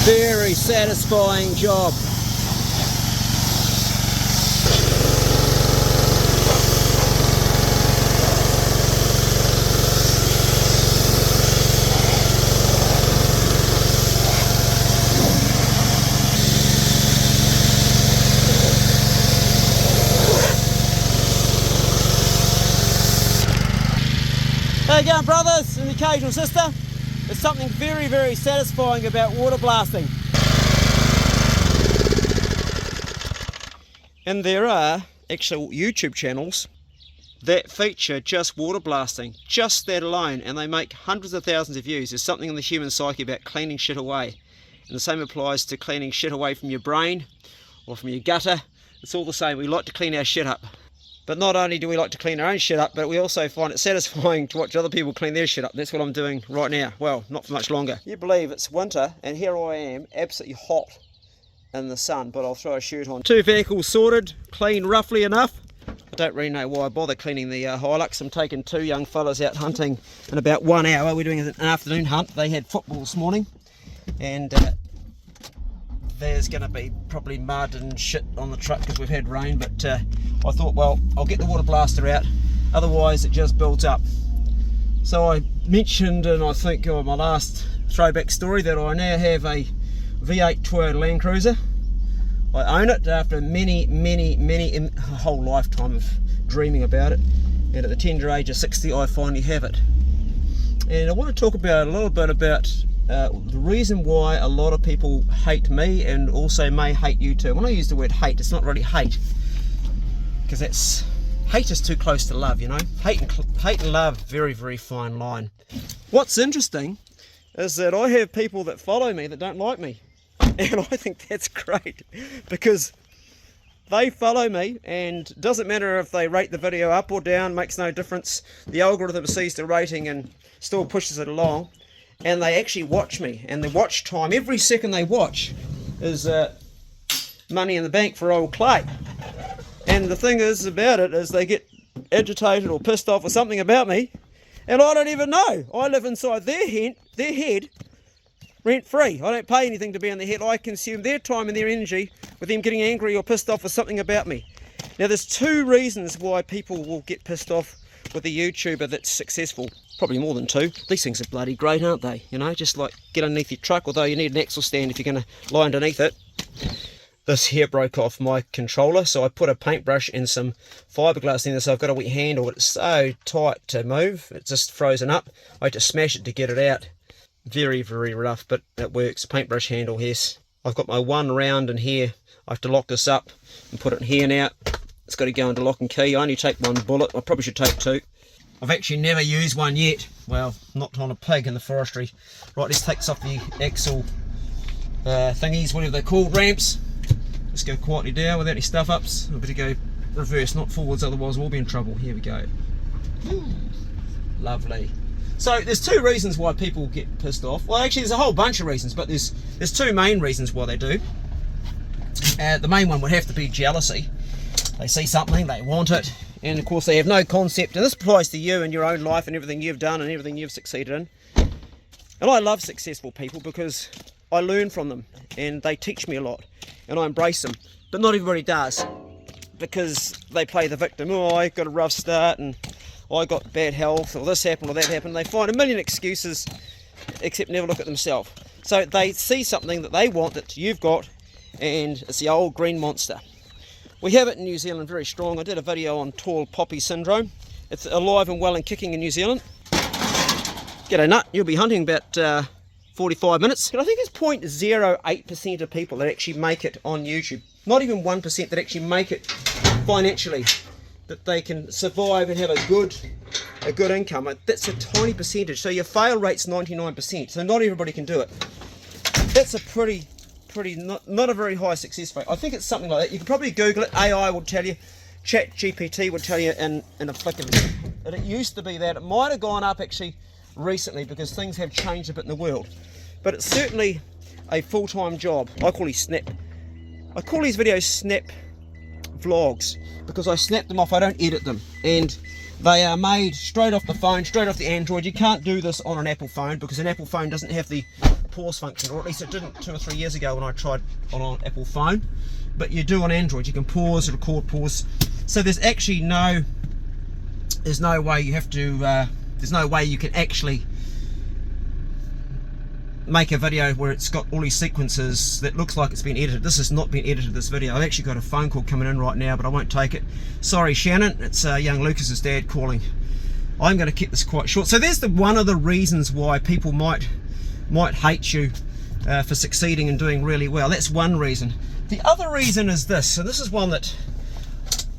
Very satisfying job. How you going, brothers and the occasional sister? There's something very, very satisfying about water blasting. And there are actual YouTube channels that feature just water blasting, just that alone, and they make hundreds of thousands of views. There's something in the human psyche about cleaning shit away. And the same applies to cleaning shit away from your brain or from your gutter. It's all the same. We like to clean our shit up. But not only do we like to clean our own shit up, but we also find it satisfying to watch other people clean their shit up. That's what I'm doing right now. Well, not for much longer. You believe it's winter, and here I am, absolutely hot in the sun, but I'll throw a shirt on. Two vehicles sorted, clean roughly enough. I don't really know why I bother cleaning the Hilux. I'm taking two young fellas out hunting in about 1 hour. We're doing an afternoon hunt. They had football this morning, and there's going to be probably mud and shit on the truck because we've had rain, but I thought, well, I'll get the water blaster out, otherwise it just builds up. So I mentioned, and I think my last throwback story, that I now have a V8 Toyota Land Cruiser. I own it after a whole lifetime of dreaming about it, and at the tender age of 60 I finally have it. And I want to talk about a little bit about the reason why a lot of people hate me, and also may hate you too. When I use the word hate, it's not really hate, because hate is too close to love, you know. Hate and love, very, very fine line. What's interesting is that I have people that follow me that don't like me, and I think that's great, because they follow me, and it doesn't matter if they rate the video up or down, makes no difference. The algorithm sees the rating and still pushes it along. And they actually watch me, and the watch time, every second they watch, is money in the bank for old Clay. And the thing is about it is they get agitated or pissed off or something about me, and I don't even know. I live inside their head rent free. I don't pay anything to be in their head. I consume their time and their energy with them getting angry or pissed off for something about me. Now there's two reasons why people will get pissed off with a YouTuber that's successful. Probably more than two. These things are bloody great, aren't they? You know, just like get underneath your truck, although you need an axle stand if you're going to lie underneath it. This here broke off my controller, so I put a paintbrush and some fiberglass in there, so I've got a wet handle, but it's so tight to move, it's just frozen up. I had to smash it to get it out. Very, very rough, but it works. Paintbrush handle, yes. I've got my one round in here. I have to lock this up and put it in here now. It's got to go into lock and key. I only take one bullet. I probably should take two. I've actually never used one yet. Well, not on a pig in the forestry. Right, let's take this off the axle thingies, whatever they're called, ramps. Let's go quietly down without any stuff ups. I better go reverse, not forwards, otherwise we'll be in trouble. Here we go. Lovely. So there's two reasons why people get pissed off. Well, actually there's a whole bunch of reasons, but there's two main reasons why they do. The main one would have to be jealousy. They see something, they want it, and of course they have no concept, and this applies to you and your own life and everything you've done and everything you've succeeded in. And I love successful people because I learn from them and they teach me a lot, and I embrace them. But not everybody does, because they play the victim. Oh, I got a rough start, and I got bad health, or this happened or that happened. They find a million excuses except never look at themselves. So they see something that they want that you've got, and it's the old green monster. We have it in New Zealand very strong. I did a video on tall poppy syndrome. It's alive and well and kicking in New Zealand. G'day nut, you'll be hunting about 45 minutes. And I think it's 0.08% of people that actually make it on YouTube. Not even 1% that actually make it financially. That they can survive and have a good income. That's a tiny percentage. So your fail rate's 99%. So not everybody can do it. That's a pretty not a very high success rate. I think it's something like that. You can probably Google it. AI will tell you. Chat GPT will tell you in a flick of it. But it used to be that. It might have gone up actually recently because things have changed a bit in the world. But it's certainly a full-time job. I call these videos snap vlogs because I snap them off. I don't edit them. And They are made straight off the phone, straight off the Android. You can't do this on an Apple phone because an Apple phone doesn't have the pause function, or at least it didn't 2 or 3 years ago when I tried on an Apple phone. But you do on Android. You can pause, record, pause. So there's actually there's no way you have to, there's no way you can actually make a video where it's got all these sequences that looks like it's been edited. This has not been edited, this video. I've actually got a phone call coming in right now, but I won't take it. Sorry, Shannon, it's young Lucas's dad calling. I'm going to keep this quite short. So there's one of the reasons why people might hate you for succeeding and doing really well. That's one reason. The other reason is this, and this is one that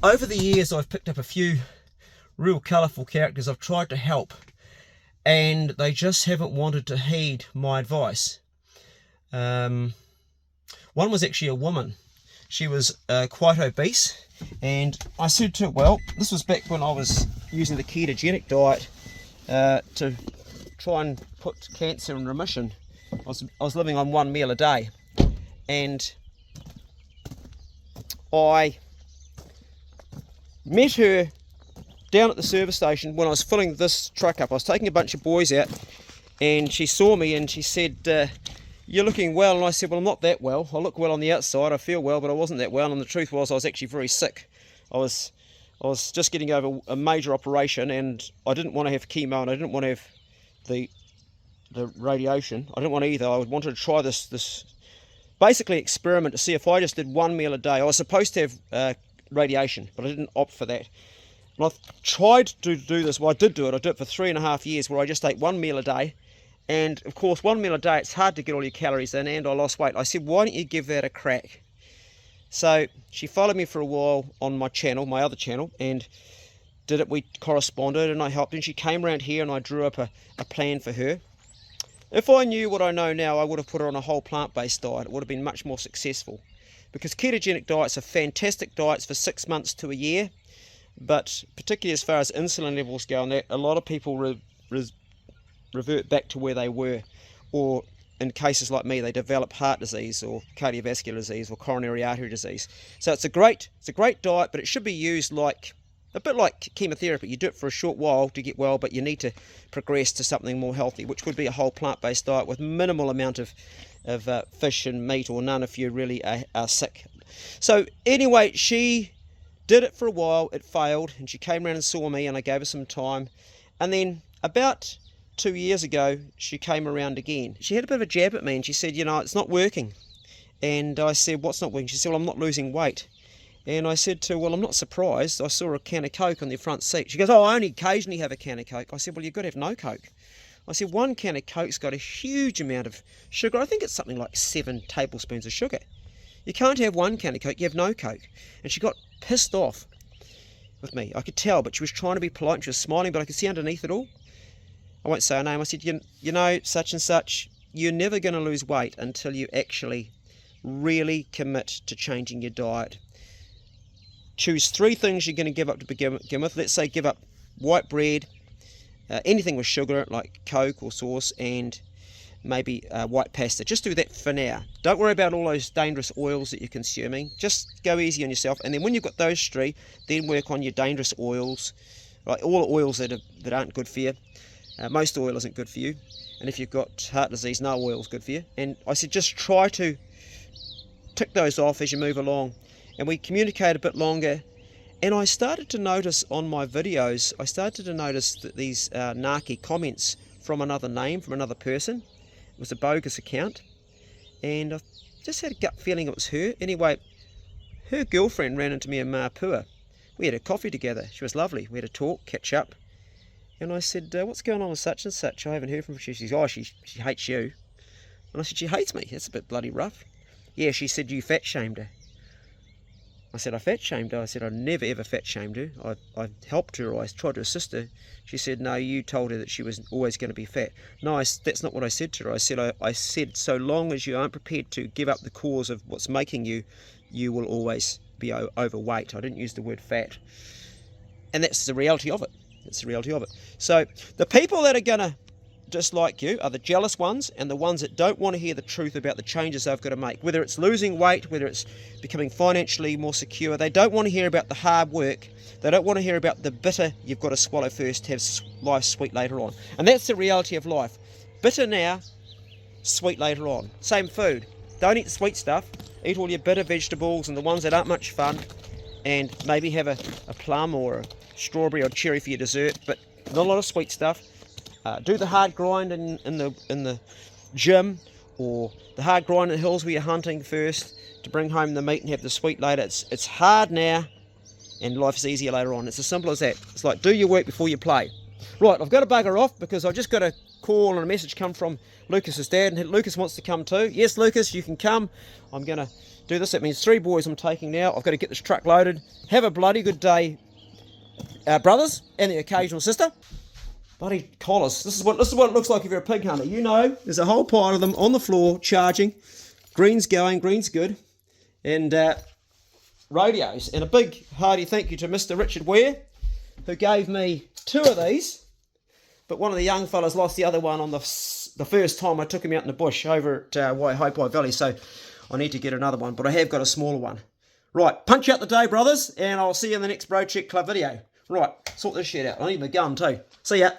over the years I've picked up a few real colourful characters I've tried to help, and they just haven't wanted to heed my advice. One was actually a woman. She was quite obese, and I said to her, well, this was back when I was using the ketogenic diet to try and put cancer in remission. I was living on 1 meal a day, and I met her down at the service station when I was filling this truck up. I was taking a bunch of boys out, and she saw me and she said, you're looking well. And I said, well, I'm not that well. I look well on the outside, I feel well, but I wasn't that well. And the truth was I was actually very sick. I was just getting over a major operation, and I didn't want to have chemo, and I didn't want to have the radiation. I didn't want either. I wanted to try this basically experiment to see if I just did 1 meal a day. I was supposed to have radiation, but I didn't opt for that. And I've tried to do this. Well, I did it for 3.5 years, where I just ate 1 meal a day. And of course, 1 meal a day, it's hard to get all your calories in, and I lost weight. I said, why don't you give that a crack? So she followed me for a while on my channel, my other channel, and did it. We corresponded, and I helped, and she came around here, and I drew up a plan for her. If I knew what I know now, I would have put her on a whole plant-based diet. It would have been much more successful, because ketogenic diets are fantastic diets for 6 months to a year. But particularly as far as insulin levels go, and that, a lot of people revert back to where they were, or in cases like me, they develop heart disease or cardiovascular disease or coronary artery disease. So it's a great diet, but it should be used a bit like chemotherapy. You do it for a short while to get well, but you need to progress to something more healthy, which would be a whole plant-based diet with minimal amount of fish and meat, or none if you really are sick. So anyway, she did it for a while, it failed, and she came around and saw me, and I gave her some time. And then about 2 years ago, she came around again. She had a bit of a jab at me, and she said, you know, it's not working. And I said, what's not working? She said, well, I'm not losing weight. And I said to her, well, I'm not surprised. I saw a can of Coke on the front seat. She goes, oh, I only occasionally have a can of Coke. I said, well, you've got to have no Coke. I said, 1 can of Coke's got a huge amount of sugar. I think it's something like 7 tablespoons of sugar. You can't have 1 can of Coke, you have no Coke. And she got pissed off with me. I could tell, but she was trying to be polite, and she was smiling, but I could see underneath it all. I won't say her name. I said, you know, such and such, you're never going to lose weight until you actually really commit to changing your diet. Choose 3 things you're going to give up to begin with. Let's say give up white bread, anything with sugar like Coke or sauce, and maybe white pasta. Just do that for now. Don't worry about all those dangerous oils that you're consuming. Just go easy on yourself, and then when you've got those 3, then work on your dangerous oils, like all oils that aren't good for you. Most oil isn't good for you, and if you've got heart disease, no oil is good for you. And I said, just try to tick those off as you move along. And we communicate a bit longer, and I started to notice on my videos, that these narky comments from another name, from another person. It was a bogus account, and I just had a gut feeling it was her. Anyway, her girlfriend ran into me in Mapua. We had a coffee together. She was lovely. We had a talk, catch up, and I said, what's going on with such and such? I haven't heard from her. She says, oh, she hates you. And I said, she hates me? That's a bit bloody rough. Yeah, she said you fat shamed her. I said, I fat shamed her? I said, I never ever fat shamed her. I helped her, or I tried to assist her. She said, no, you told her that she was always going to be fat. No, that's not what I said to her. I said, so long as you aren't prepared to give up the cause of what's making you, you will always be overweight. I didn't use the word fat. And that's the reality of it. That's the reality of it. So the people that are going to dislike you are the jealous ones and the ones that don't want to hear the truth about the changes they've got to make. Whether it's losing weight, whether it's becoming financially more secure, they don't want to hear about the hard work. They don't want to hear about the bitter you've got to swallow first to have life sweet later on. And that's the reality of life. Bitter now, sweet later on. Same food. Don't eat the sweet stuff. Eat all your bitter vegetables and the ones that aren't much fun, and maybe have a plum or a strawberry or cherry for your dessert, but not a lot of sweet stuff. Do the hard grind in the gym, or the hard grind in the hills where you're hunting first to bring home the meat and have the sweet later. It's hard now, and life's easier later on. It's as simple as that. It's like, do your work before you play. Right, I've got to bugger off because I've just got a call and a message come from Lucas's dad, and Lucas wants to come too. Yes, Lucas, you can come. I'm going to do this. That means 3 boys I'm taking now. I've got to get this truck loaded. Have a bloody good day, brothers, and the occasional sister. Bloody collars. This is what it looks like if you're a pig hunter. You know, there's a whole pile of them on the floor charging. Green's going, green's good. And radios. And a big hearty thank you to Mr. Richard Ware, who gave me 2 of these. But one of the young fellas lost the other one on the first time I took him out in the bush over at Waihopai Valley. So I need to get another one, but I have got a smaller one. Right, punch out the day, brothers, and I'll see you in the next Bro Check Club video. Right, sort this shit out. I need my gun too. See ya.